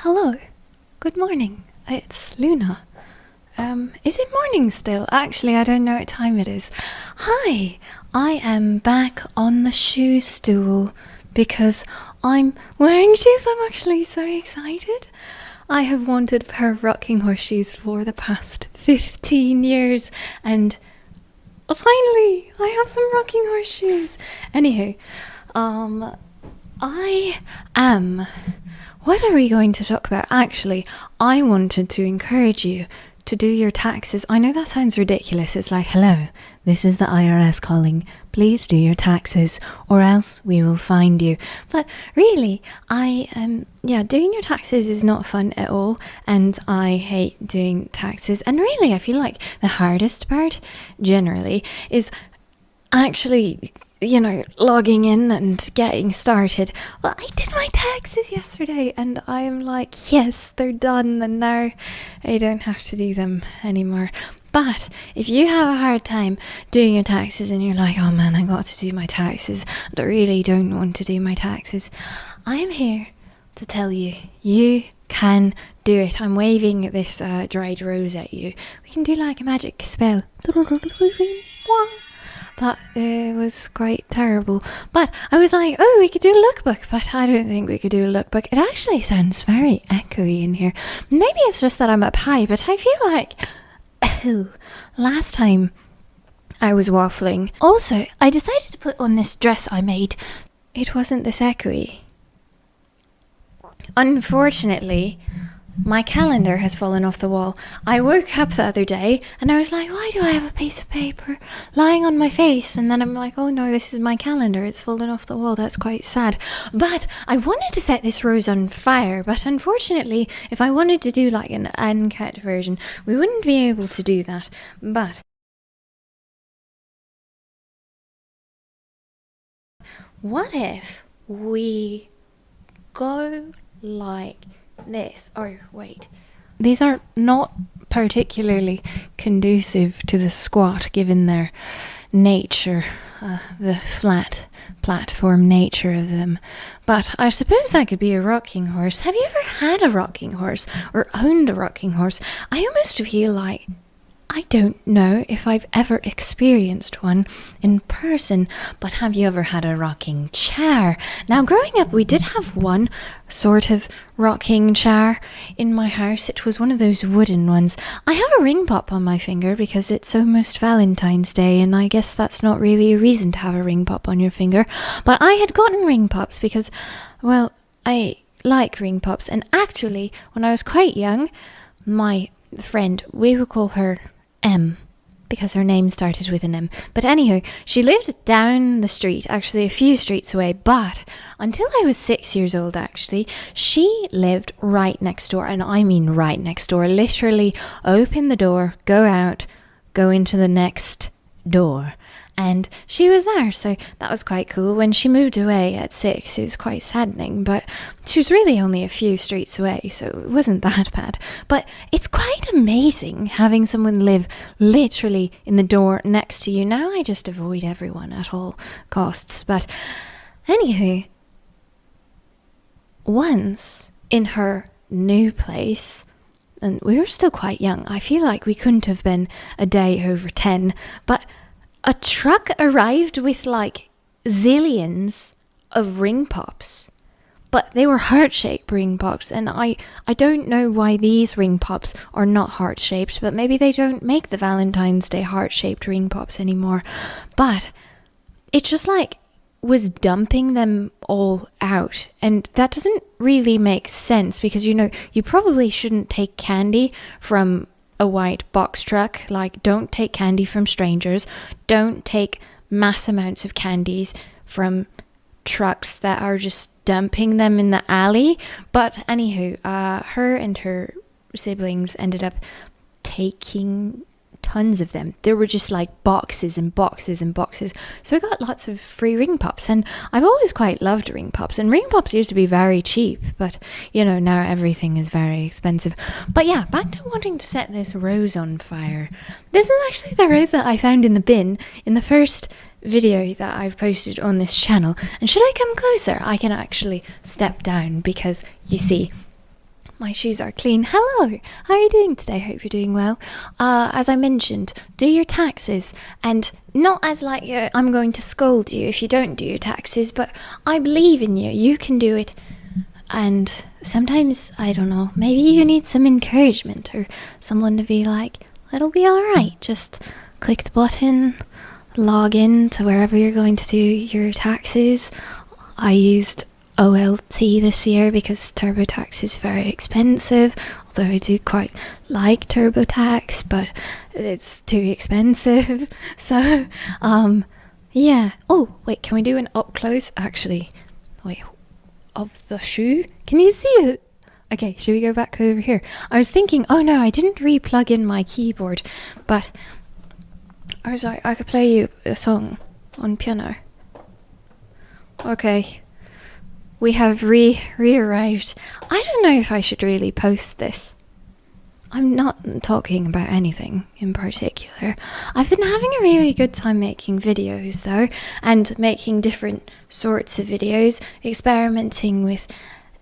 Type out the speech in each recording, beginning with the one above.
Hello, good morning, it's Luna. Is it morning still? Actually, I don't know what time it is. Hi, I am back on the shoe stool because I'm wearing shoes. I'm actually so excited. I have wanted a pair of rocking horse shoes for the past 15 years and finally I have some rocking horse shoes. Anywho, what are we going to talk about? Actually, I wanted to encourage you to do your taxes. I know that sounds ridiculous. It's like, hello, this is the IRS calling. Please do your taxes or else we will find you. But really, doing your taxes is not fun at all. And I hate doing taxes. And really, I feel like the hardest part generally is actually logging in and getting started. Well, I did my taxes yesterday and I'm like, yes, they're done and now I don't have to do them anymore. But if you have a hard time doing your taxes and you're like, oh man, I got to do my taxes and I really don't want to do my taxes, I am here to tell you, you can do it. I'm waving this dried rose at you. We can do like a magic spell. That was quite terrible. But I was like, oh, we could do a lookbook. But I don't think we could do a lookbook. It actually sounds very echoey in here. Maybe it's just that I'm up high, but I feel like last time I was waffling. Also, I decided to put on this dress I made. It wasn't this echoey. Unfortunately, my calendar has fallen off the wall. I woke up the other day and I was like, why do I have a piece of paper lying on my face? And then I'm like, oh no, this is my calendar. It's fallen off the wall. That's quite sad. But I wanted to set this rose on fire. But unfortunately, if I wanted to do like an uncut version, we wouldn't be able to do that. But what if we go like this? Oh wait, these are not particularly conducive to the squat given their nature, the flat platform nature of them, but I suppose I could be a rocking horse. Have you ever had a rocking horse or owned a rocking horse? I almost feel like I don't know if I've ever experienced one in person, but have you ever had a rocking chair? Now, growing up, we did have one sort of rocking chair in my house. It was one of those wooden ones. I have a ring pop on my finger because it's almost Valentine's Day, and I guess that's not really a reason to have a ring pop on your finger. But I had gotten ring pops because, well, I like ring pops. And actually, when I was quite young, my friend, we would call her M, because her name started with an M. But anywho, she lived down the street, actually a few streets away, but until I was 6 years old, actually, she lived right next door, and I mean right next door, literally open the door, go out, go into the next door. And she was there, so that was quite cool. When she moved away at 6, it was quite saddening, but she was really only a few streets away, so it wasn't that bad. But it's quite amazing having someone live literally in the door next to you. Now I just avoid everyone at all costs. But anywho, once in her new place, and we were still quite young, I feel like we couldn't have been a day over 10, but a truck arrived with like zillions of ring pops, but they were heart-shaped ring pops, and I don't know why these ring pops are not heart-shaped, but maybe they don't make the Valentine's Day heart-shaped ring pops anymore. But it just like was dumping them all out, and that doesn't really make sense because you probably shouldn't take candy from a white box truck. Like, don't take candy from strangers. Don't take mass amounts of candies from trucks that are just dumping them in the alley. But anywho, her and her siblings ended up taking tons of them. There were just like boxes and boxes and boxes. So I got lots of free ring pops, and I've always quite loved ring pops, and ring pops used to be very cheap, but now everything is very expensive. But yeah, back to wanting to set this rose on fire. This is actually the rose that I found in the bin in the first video that I've posted on this channel. And should I come closer, I can actually step down because you see My shoes are clean. Hello! How are you doing today? Hope you're doing well. As I mentioned, do your taxes. And not as like I'm going to scold you if you don't do your taxes, but I believe in you. You can do it. And sometimes, I don't know, maybe you need some encouragement or someone to be like, it'll be alright. Just click the button, log in to wherever you're going to do your taxes. I used OLT this year because TurboTax is very expensive, although I do quite like TurboTax, but it's too expensive. So, yeah. Oh, wait, can we do an up close? Actually, wait, of the shoe? Can you see it? Okay, should we go back over here? I was thinking, oh no, I didn't re-plug in my keyboard, but I was like, I could play you a song on piano. Okay. We have re-arrived. I don't know if I should really post this. I'm not talking about anything in particular. I've been having a really good time making videos though, and making different sorts of videos, experimenting with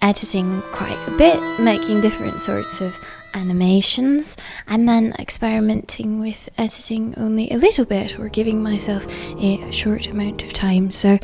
editing quite a bit, making different sorts of animations, and then experimenting with editing only a little bit or giving myself a short amount of time. So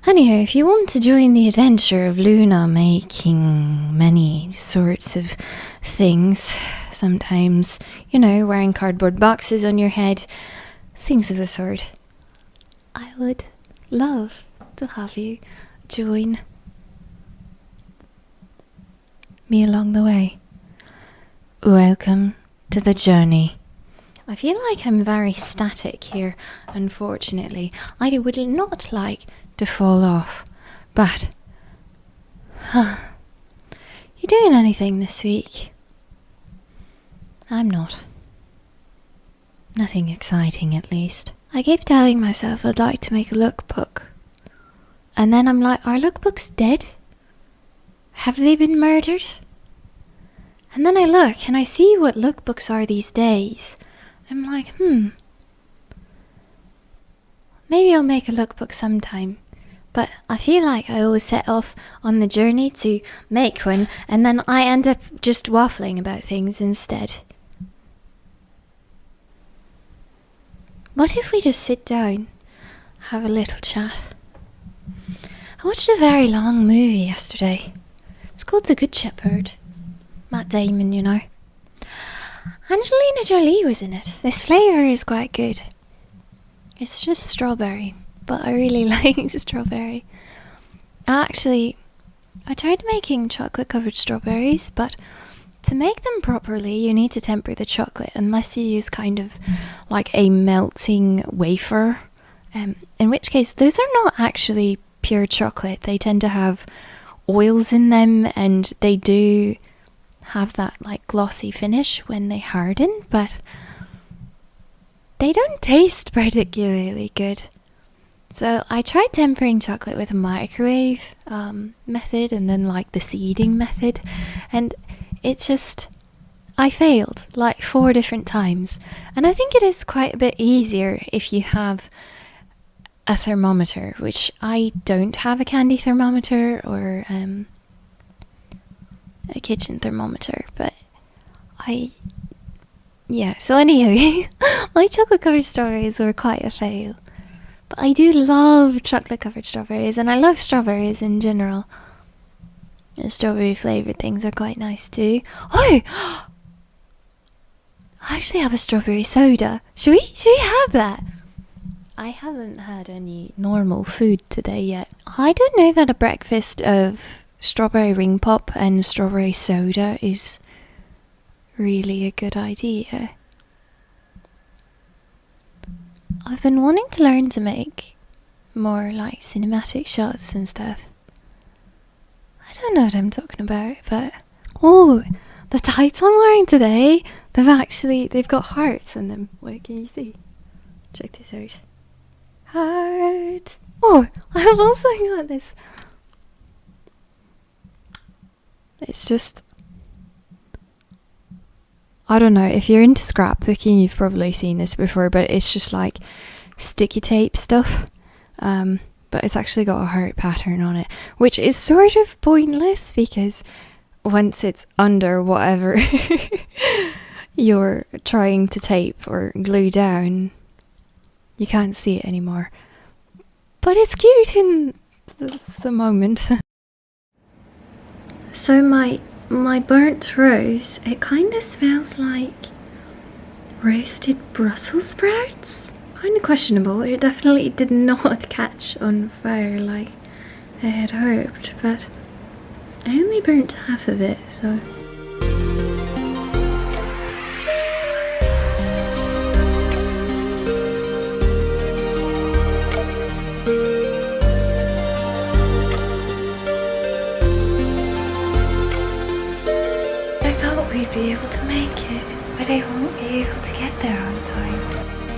anyhow, if you want to join the adventure of Luna making many sorts of things, sometimes, you know, wearing cardboard boxes on your head, things of the sort, I would love to have you join me along the way. Welcome to the journey. I feel like I'm very static here, unfortunately. I would not like to fall off, but you doing anything this week? I'm not. Nothing exciting, at least. I keep telling myself I'd like to make a lookbook, and then I'm like, are lookbooks dead? Have they been murdered? And then I look and I see what lookbooks are these days. I'm like, maybe I'll make a lookbook sometime. But I feel like I always set off on the journey to make one, and then I end up just waffling about things instead. What if we just sit down, have a little chat? I watched a very long movie yesterday. It's called The Good Shepherd. Matt Damon, you know. Angelina Jolie was in it. This flavour is quite good. It's just strawberry, but I really like strawberry. Actually, I tried making chocolate covered strawberries, but to make them properly you need to temper the chocolate, unless you use kind of like a melting wafer, in which case those are not actually pure chocolate. They tend to have oils in them, and they do have that like glossy finish when they harden, but they don't taste particularly good. So I tried tempering chocolate with a microwave method, and then like the seeding method, and it just, I failed like 4 different times. And I think it is quite a bit easier if you have a thermometer, which I don't have a candy thermometer or a kitchen thermometer, but so anyway, my chocolate covered strawberries were quite a fail. But I do love chocolate covered strawberries, and I love strawberries in general. And strawberry flavoured things are quite nice too. Oh! I actually have a strawberry soda. Should we have that? I haven't had any normal food today yet. I don't know that a breakfast of strawberry ring pop and strawberry soda is really a good idea. I've been wanting to learn to make more like cinematic shots and stuff. I don't know what I'm talking about, but oh, the tights I'm wearing today, they've got hearts in them. Wait, can you see? Check this out. Heart. Oh, I've also got this. It's just, I don't know, if you're into scrapbooking, you've probably seen this before, but it's just like sticky tape stuff. But it's actually got a heart pattern on it, which is sort of pointless because once it's under whatever you're trying to tape or glue down, you can't see it anymore. But it's cute in the moment. So my burnt rose, it kind of smells like roasted Brussels sprouts. Kind of questionable. It definitely did not catch on fire like I had hoped, but I only burnt half of it, so. I thought we'd be able to make it, but I won't be able to get there on time.